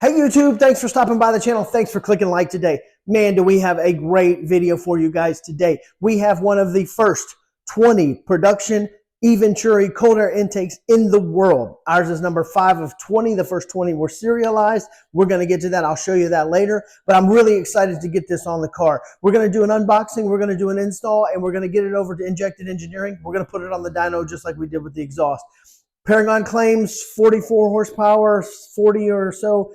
Hey YouTube, thanks for stopping by the channel. Thanks for clicking like today. Man, do we have a great video for you guys today. We have one of the first 20 production Eventuri cold air intakes in the world. Ours is number 5 of 20. The first 20 were serialized. We're going to get to that. I'll show you that later. But I'm really excited to get this on the car. We're going to do an unboxing. We're going to do an install. And we're going to get it over to Injected Engineering. We're going to put it on the dyno just like we did with the exhaust. Paragon claims 44 horsepower, 40 or so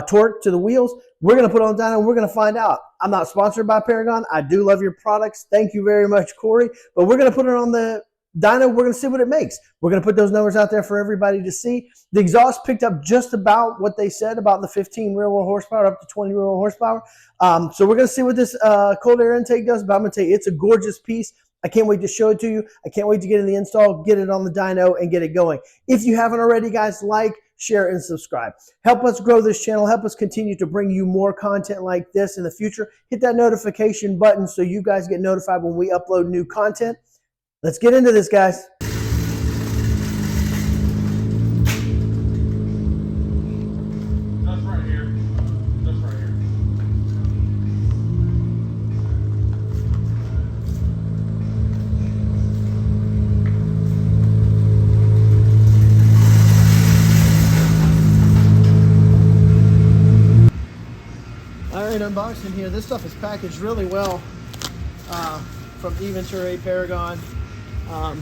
torque to the wheels. We're going to put on dyno and we're going to find out. I'm not sponsored by Paragon. I do love your products. Thank you very much, Corey. But we're going to put it on the dyno. We're going to see what it makes. We're going to put those numbers out there for everybody to see. The exhaust picked up just about what they said about the 15 real world horsepower up to 20 real world horsepower. So we're going to see what this cold air intake does. But I'm going to tell you, it's a gorgeous piece. I can't wait to show it to you. I can't wait to get in the install, get it on the dyno, and get it going. If you haven't already, guys, like, share, and subscribe. Help us grow this channel. Help us continue to bring you more content like this in the future. Hit that notification button so you guys get notified when we upload new content. Let's get into this, guys. Unboxing here. This stuff is packaged really well from Eventuri, Paragon. I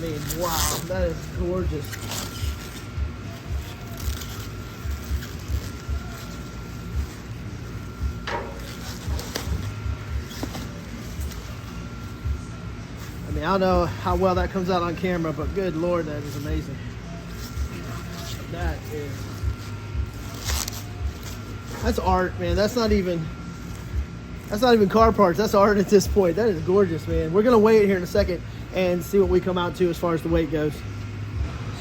mean, wow, that is gorgeous. I mean, I don't know how well that comes out on camera, but good Lord, that is amazing. That's art, man. That's not even car parts. That's art at this point. That is gorgeous, man. We're gonna weigh it here in a second and see what we come out to as far as the weight goes.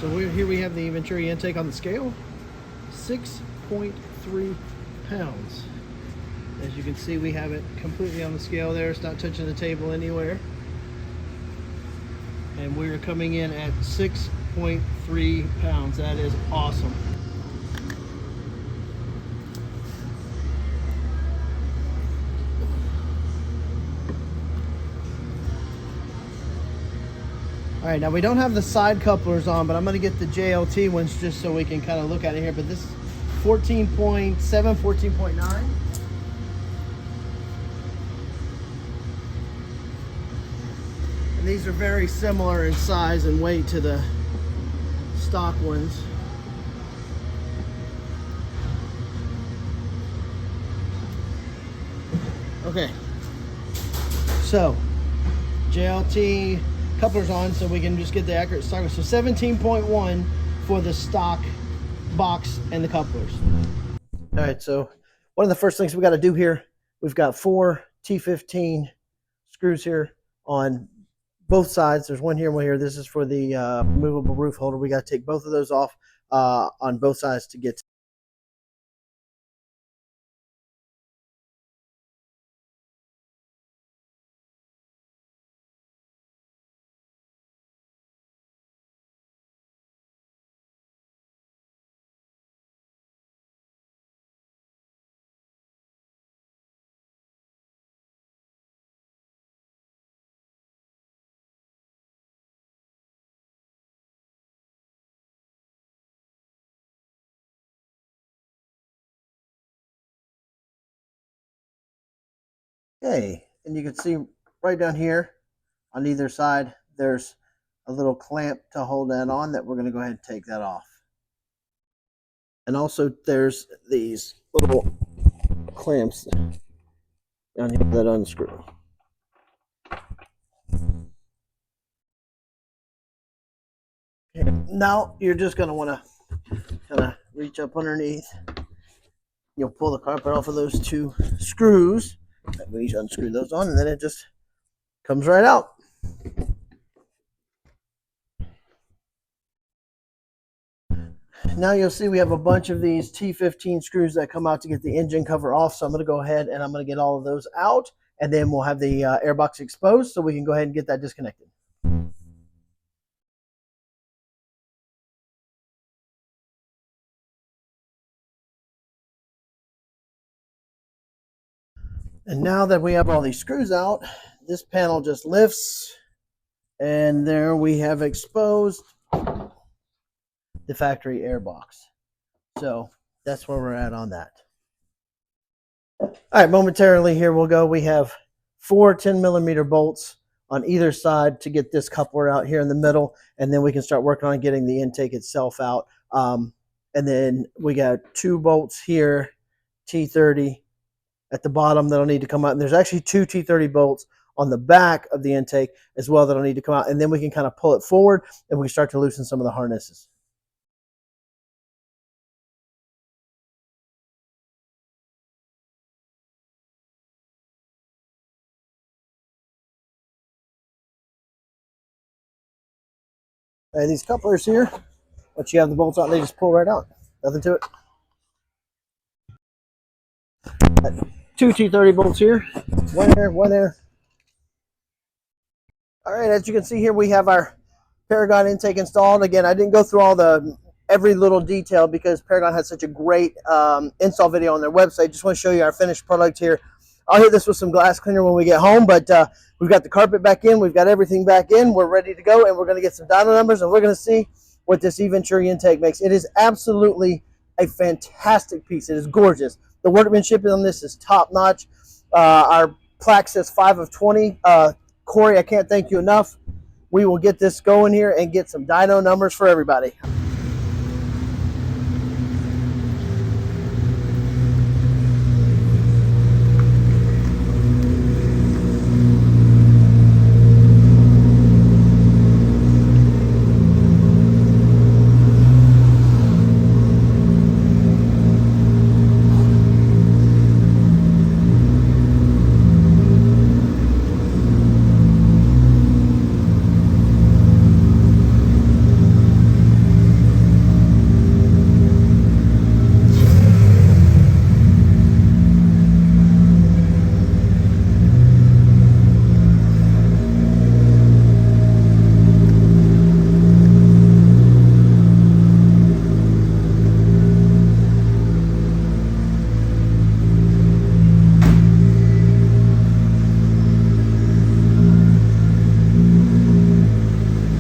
So here we have the Eventuri intake on the scale, 6.3 pounds. As you can see, we have it completely on the scale there. It's not touching the table anywhere. And we're coming in at 6.3 pounds. That is awesome. All right, now we don't have the side couplers on, but I'm going to get the JLT ones just so we can kind of look at it here. But this is 14.7, 14.9. And these are very similar in size and weight to the stock ones. Okay, so JLT couplers on so we can just get the accurate stock. So 17.1 for the stock box and the couplers. All right, so one of the first things we got to do here, we've got 4 T15 screws here on both sides. There's one here and one here. This is for the removable roof holder. We got to take both of those off on both sides to get to. Okay, and you can see right down here on either side, there's a little clamp to hold that on that we're going to go ahead and take that off. And also there's these little clamps down here that unscrew. Okay, now you're just going to want to kind of reach up underneath. You'll pull the carpet off of those 2 screws. We unscrew those on, and then it just comes right out. Now you'll see we have a bunch of these T15 screws that come out to get the engine cover off. So I'm going to go ahead and I'm going to get all of those out, and then we'll have the airbox exposed so we can go ahead and get that disconnected. And now that we have all these screws out, this panel just lifts, and there we have exposed the factory air box. So that's where we're at on that. All right, momentarily here we'll go. We have 4 10mm bolts on either side to get this coupler out here in the middle, and then we can start working on getting the intake itself out. And then we got 2 bolts here, T30 at the bottom that'll need to come out. And there's actually 2 T30 bolts on the back of the intake as well that'll need to come out. And then we can kind of pull it forward and we can start to loosen some of the harnesses. And these couplers here, once you have the bolts out, they just pull right out. Nothing to it. 2 T30 bolts here. One there, one there. All right, as you can see here, we have our Paragon intake installed. Again, I didn't go through every little detail because Paragon has such a great install video on their website. Just want to show you our finished product here. I'll hit this with some glass cleaner when we get home, but we've got the carpet back in. We've got everything back in. We're ready to go, and we're going to get some dyno numbers, and we're going to see what this Eventuri intake makes. It is absolutely a fantastic piece. It is gorgeous. The workmanship on this is top-notch. Our plaque says 5 of 20. Corey, I can't thank you enough. We will get this going here and get some dyno numbers for everybody.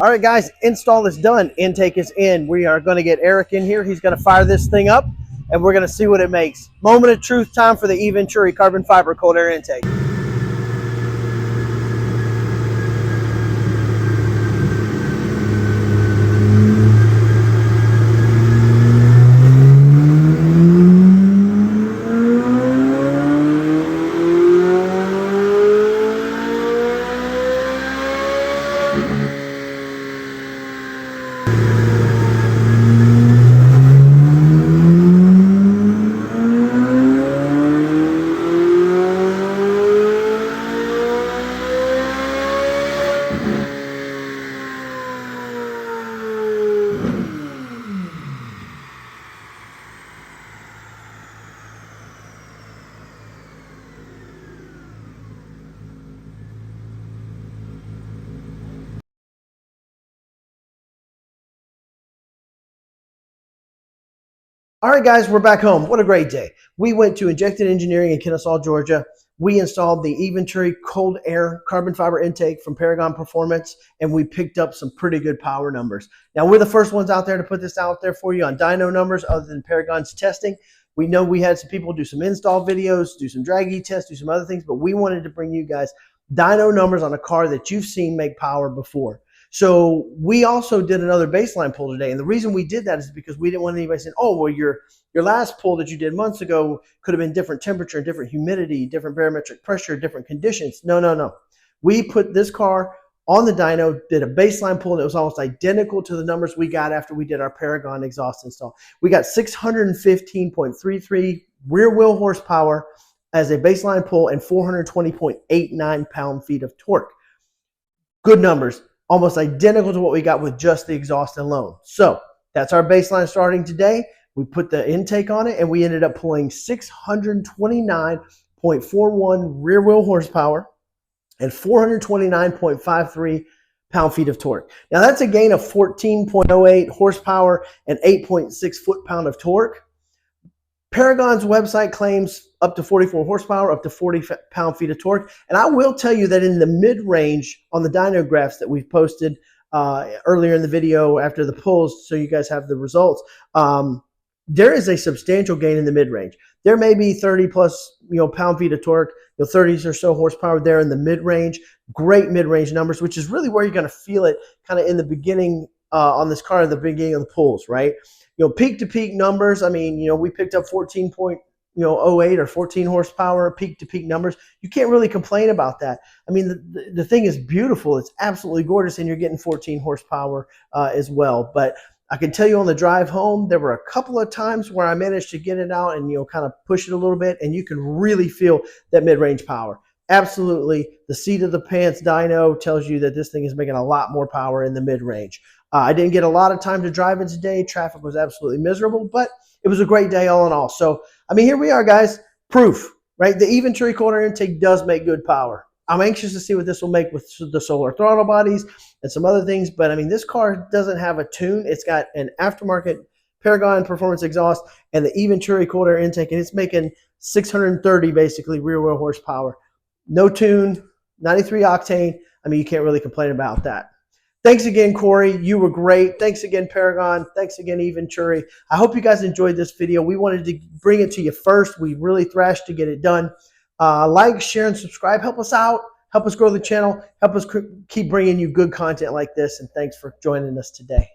All right, guys, install is done. Intake is in. We are going to get Eric in here. He's going to fire this thing up, and we're going to see what it makes. Moment of truth time for the Eventuri Carbon Fiber cold air intake. All right, guys, we're back home. What a great day. We went to Injected Engineering in Kennesaw, Georgia. We installed the Eventuri cold air carbon fiber intake from Paragon Performance, and we picked up some pretty good power numbers. Now, we're the first ones out there to put this out there for you on dyno numbers other than Paragon's testing. We know we had some people do some install videos, do some drag E tests, do some other things, but we wanted to bring you guys dyno numbers on a car that you've seen make power before. So we also did another baseline pull today. And the reason we did that is because we didn't want anybody saying, oh, well, your last pull that you did months ago could have been different temperature, different humidity, different barometric pressure, different conditions. No, no, no. We put this car on the dyno, did a baseline pull, and it was almost identical to the numbers we got after we did our Paragon exhaust install. We got 615.33 rear wheel horsepower as a baseline pull and 420.89 pound-feet of torque. Good numbers. Almost identical to what we got with just the exhaust alone. So that's our baseline starting today. We put the intake on it, and we ended up pulling 629.41 rear wheel horsepower and 429.53 pound-feet of torque. Now that's a gain of 14.08 horsepower and 8.6 foot-pound of torque. Paragon's website claims up to 44 horsepower, up to 40 pound-feet of torque. And I will tell you that in the mid-range on the dyno graphs that we've posted earlier in the video after the pulls, so you guys have the results, there is a substantial gain in the mid-range. There may be 30 plus pound-feet of torque, 30s or so horsepower there in the mid-range. Great mid-range numbers, which is really where you're going to feel it kind of in the beginning on this car, at the beginning of the pulls, right? Peak to peak numbers. I mean, we picked up 14.08 or 14 horsepower peak to peak numbers. You can't really complain about that. I mean, the thing is beautiful. It's absolutely gorgeous, and you're getting 14 horsepower as well. But I can tell you on the drive home, there were a couple of times where I managed to get it out and kind of push it a little bit, and you can really feel that mid-range power. Absolutely, the seat of the pants dyno tells you that this thing is making a lot more power in the mid-range. I didn't get a lot of time to drive it today. Traffic was absolutely miserable, but it was a great day all in all. So, I mean, here we are, guys. Proof, right? The Eventuri cold air intake does make good power. I'm anxious to see what this will make with the solar throttle bodies and some other things, but I mean, this car doesn't have a tune. It's got an aftermarket Paragon Performance exhaust and the Eventuri cold air intake, and it's making 630 basically rear wheel horsepower. No tune, 93 octane. I mean, you can't really complain about that. Thanks again, Corey. You were great. Thanks again, Paragon. Thanks again, Eventuri. I hope you guys enjoyed this video. We wanted to bring it to you first. We really thrashed to get it done. Like, share, and subscribe. Help us out. Help us grow the channel. Help us keep bringing you good content like this. And thanks for joining us today.